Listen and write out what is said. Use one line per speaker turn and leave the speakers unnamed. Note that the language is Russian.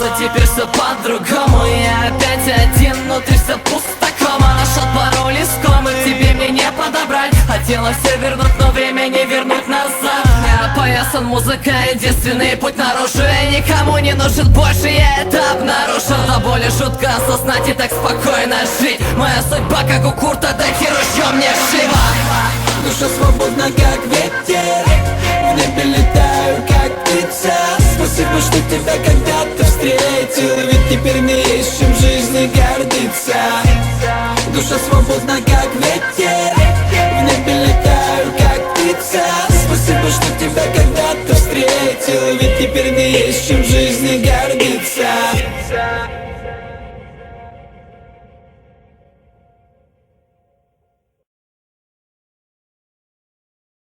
просто теперь все по-другому. Я опять один, внутри все пусто, кома. Нашел пароль искомый, тебе мне не подобрать. Хотела все вернуть, но время не вернуть назад. Я опоясан музыкой, единственный путь наружу. Я никому не нужен больше, я это обнаружил. До боли жутко осознать и так спокойно жить. Моя судьба как у Курта, да хирургия мне шива.
Душа свободна, как ветер. В небе летаю, как птица. Спасибо, что тебя когда-то встретил. Ведь теперь мне есть чем в жизни гордиться. Душа свободна, как ветер. В небе летаю, как птица. Спасибо, что тебя когда-то встретил. Ведь теперь мне есть чем в жизни гордиться.